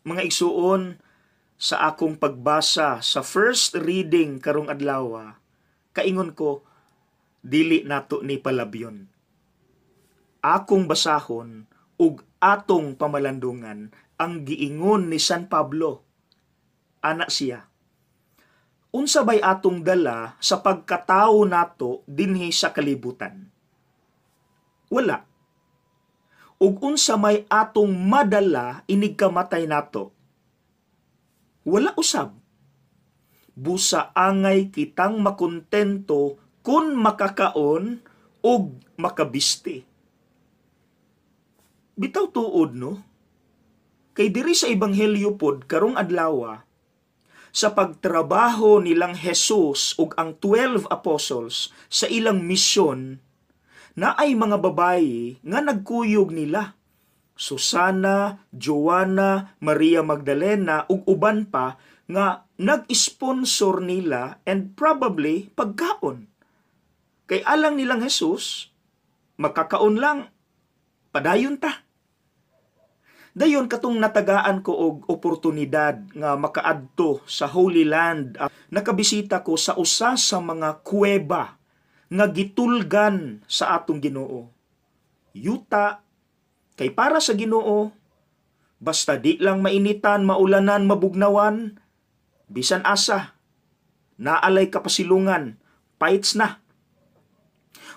Mga igsuon, sa akong pagbasa sa first reading karong adlaw, kaingon ko, dili nato ni palabyon. Akong basahon ug atong pamalandungan ang giingon ni San Pablo. Ana siya, unsa bay atong dala sa pagkatawo nato dinhi sa kalibutan? Wala. Ug unsa may atong madala inig kamatay nato? Wala usab. Busa angay kitang makontento kun makakaon ug makabisti. Bitaw tuod no? Kay diri sa ebanghelyo pod karong adlaw, sa pagtrabaho nilang Jesus ug ang 12 apostles sa ilang misyon, na ay mga babayi nga nagkuyog nila. Susana, Joanna, Maria Magdalena ug uban pa nga nag-sponsor nila and probably pagkaon. Kay alang nilang Jesus, makakaon lang, padayon ta. Dayon katong natagaan ko og oportunidad nga makaadto sa Holy Land. Nakabisita ko sa usa sa mga kuweba nga gitulgan sa atong Ginoo. Yuta, kay para sa Ginoo, basta di lang mainitan, maulanan, mabugnawan, bisan asa, naalay kapasilungan, paits na.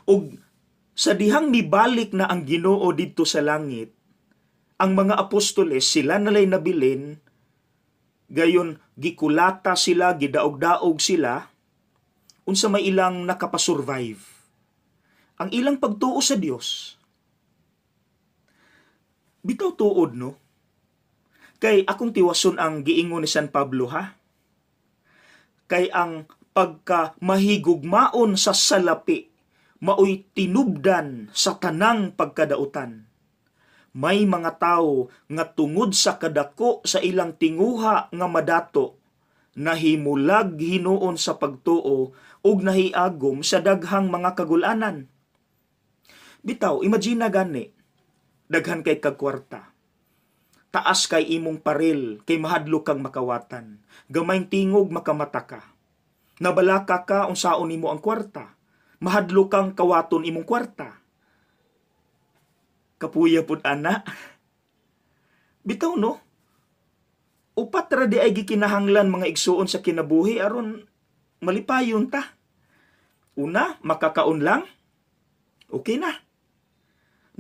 Ug sa dihang mibalik na ang Ginoo didto sa langit, ang mga apostoles sila nalay nabilin, gayon gikulata sila, gidaog-daog sila, unsa may ilang nakapasurvive. Ang ilang pagtuo sa Dios. Bitaw tuod no? Kay akong tiwason ang giingon ni San Pablo ha? Kay ang pagka mahigugmaon sa salapi, maoy tinubdan sa tanang pagkadautan. May mga tao nga tungod sa kadako sa ilang tinguha nga madato, nahimulag hinuon sa pagtuo ug nahiagom sa daghang mga kagulanan. Bitaw, imagine gani, daghan kay kagkwarta. Taas kay imong paril, kay mahadlo kang makawatan. Gamayng tingog makamata ka. Nabalaka ka unsaon nimo ang kwarta. Mahadlo kang kawaton imong kwarta. Kapuya pud ana. Bitaw no? Upat ra di ay gikinahanglan mga igsuon sa kinabuhi aron malipayon ta. Una, makakaon lang. Okay na.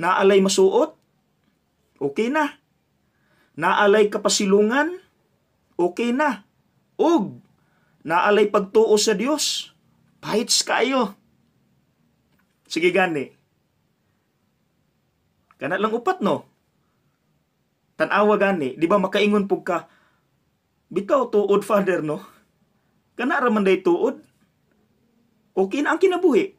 Naalay masuot. Okay na. Naalay kapasilungan. Okay na. Ug naalay pagtuo sa Dios. Paits kayo. Sige gani. Kana lang upat no. Tanawa gani, di ba makaingon pug ka, bitaw tuod father no? Kana ra man day tuod. Okay na ang kinabuhi.